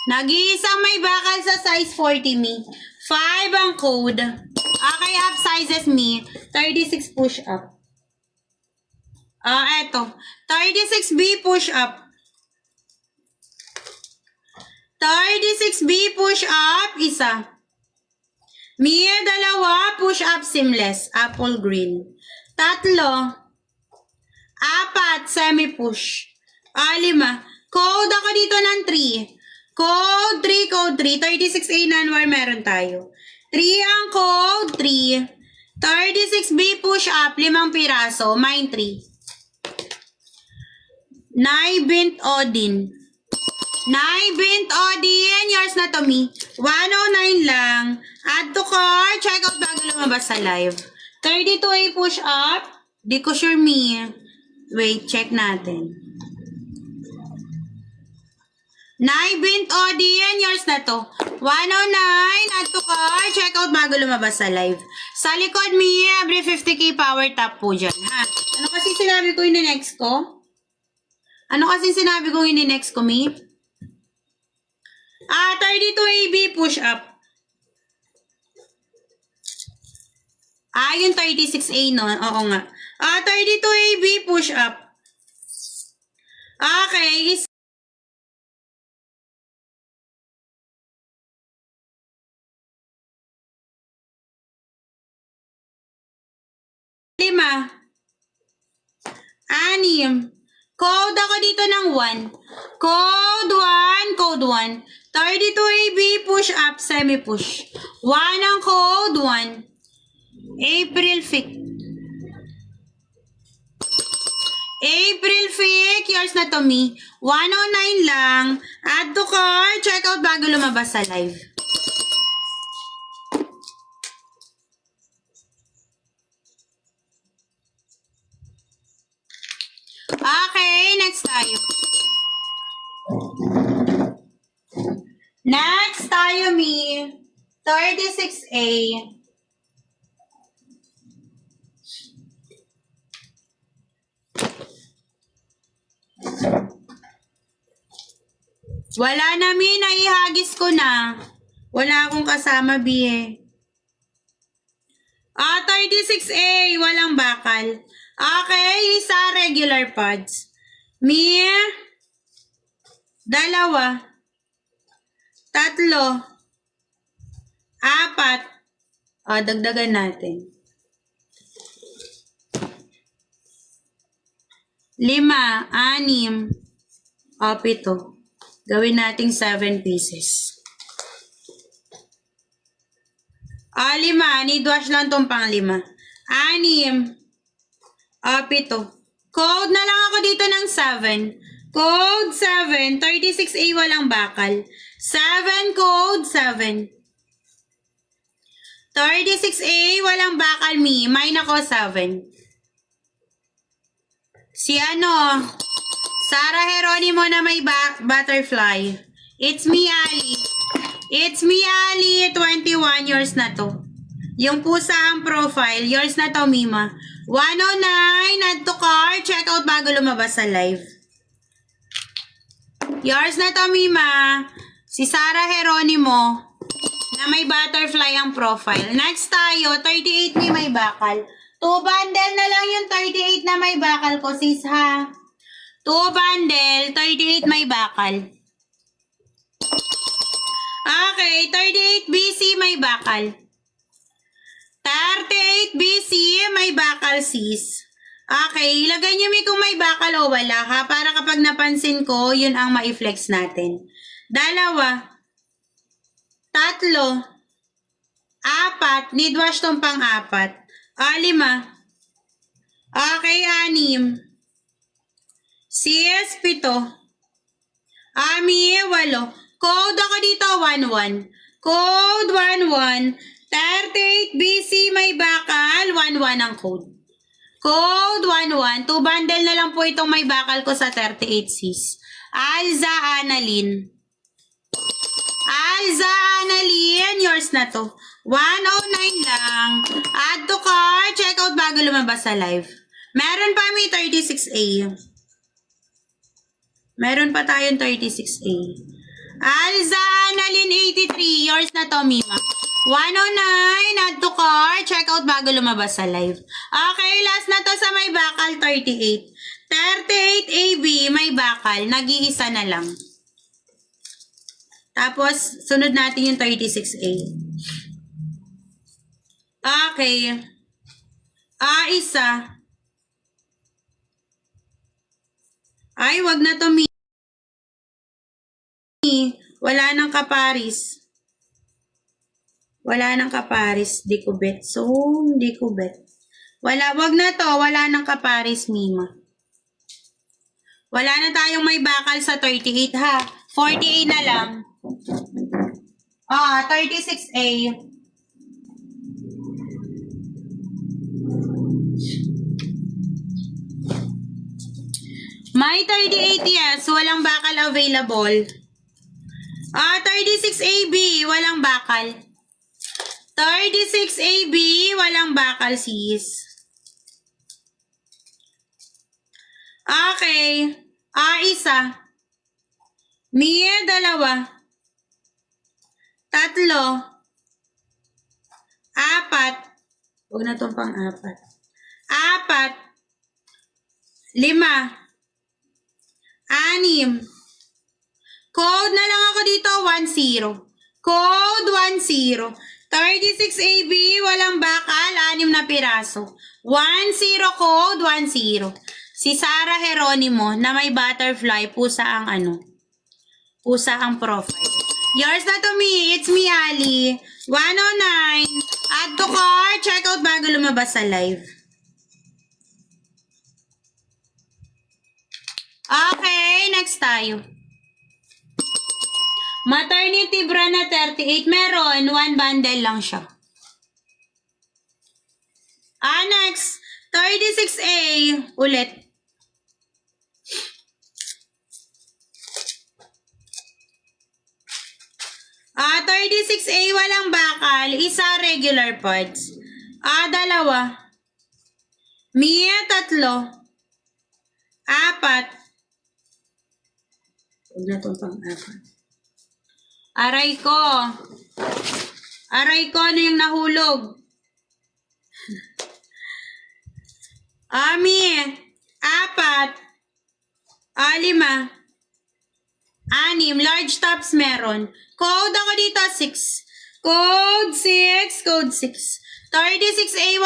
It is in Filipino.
Nag-iisang may bakal sa size 40 me. 5 ang code. Okay, up sizes me. 36 push up. Eto. 36B push up. 36B push up, isa. Me, dalawa, push up seamless. Apple green. 3. 4, semi-push. 5. Code ako dito ng 3. Code 3, code 3. 36A non-wire meron tayo. 3 ang code, 3. 36B push up, 5 piraso. Mine 3. Nay Bint Odin. Nay Bint Odin, yours na to me. 109 lang. Add to cart. Check out bago lumabas sa live. 32A push up. Di ko sure me. Wait, check natin. Nay Bint Odin, yours na to. 109. Add to cart. Check out bago lumabas sa live. Sa likod me, every 50k power tap po dyan. Ha? Ano kasi sinabi ko yung next ko? Ano kasi sinabi kong ini-next ko, me? 32AB push up. Yung 36A, no? Oo nga. 32AB push up. Okay. Lima. 6. Code ako dito ng 1. Code 1, code 1. 32AB push up, semi-push. 1 ang code 1. April Fick. April Fick, yours na to me. 109 lang. Add to cart, check out bago lumabas sa live. Okay, next tayo. Next tayo, me. 36A. Wala na, me. Naihagis ko na. Wala akong kasama, B, eh. 36A. Walang bakal. Okay, isa regular pods. Me, 2, 3, 4. Dagdagan natin. 5, 6, 7. Gawin nating 7 pieces. 5. Need wash lang tong pang 5. 6. 7. Code na lang ako dito ng 7. Code 7. 36A walang bakal. 7 code 7. 36A walang bakal, me. Mine ako 7. Si ano? Sarah Geronimo na may butterfly. It's me, Ali. It's me, Ali. 21 years na to. Yung pusa ang profile. Yours na to, Mima. 109. Add to cart. Check out bago lumabas sa live. Yours na to, Mima. Si Sarah Geronimo na may butterfly ang profile. Next tayo. 38 may bakal. 2 bundle na lang yung 38 na may bakal ko, sis, ha? 2 bundle. 38 may bakal. Okay. 38 BC may bakal. 38 BC, may bakal, sis. Okay, ilagay niyo kung may bakal o wala, ha? Para kapag napansin ko, yun ang ma-flex natin. 2, 3, 4, need wash tong pang 4. 5. Okay, 6. 7. 8. Code ako dito, 11. Code 11. 38 BC may bakal, 11 ang code. Code 11. 2 bundle na lang po itong may bakal ko sa 38 sis. Alza Annalyn. Alza Annalyn, yours na to. 109 lang. Add to cart. Check out bago lumabas sa live. Meron pa may 36A. Meron pa tayong 36A. Alza Annalyn 83. Yours na to, Mima. 109. Add to car. Check out bago lumabas sa live. Okay, last na to sa may bakal. 38. 38 AB. May bakal. Nag-iisa na lang. Tapos, sunod natin yung 36A. Okay. Isa. Ay, wag na to, Mi. Wala nang kaparis. Wala nang kaparis. Di ko bet. So, di ko bet. Wag na to. Wala nang kaparis, Mima. Wala na tayong may bakal sa 38, ha? 48 na lang. 36A. May 38, yes. Walang bakal available. 36AB. Walang bakal. 36AB. Walang bakal, sis. Okay. Isa. Mia, 2. 3. 4. Huwag na itong pang-4. 4. 5. 6. Code na lang ako dito, 10. Code 10. 36AB, walang bakal, 6 na piraso. 10 code, 10. Si Sarah Geronimo na may butterfly, pusa ang pusa ang profile. Yours na to, me. It's me, Ali. 109. Add to cart. Check out bago lumabas sa live. Okay, next tayo. Maternity bra na 38. Meron, 1 bundle lang siya. Next. 36A. Ulit. Ah, 36A walang bakal. Isa regular parts. 2. Mia, 3. 4. Huwag na itong pang-4. Aray ko. Aray ko, ano yung nahulog? Mia, 4. 5. 6. Large tops meron. Code ako dito, 6. Code 6. Code 6. 36A.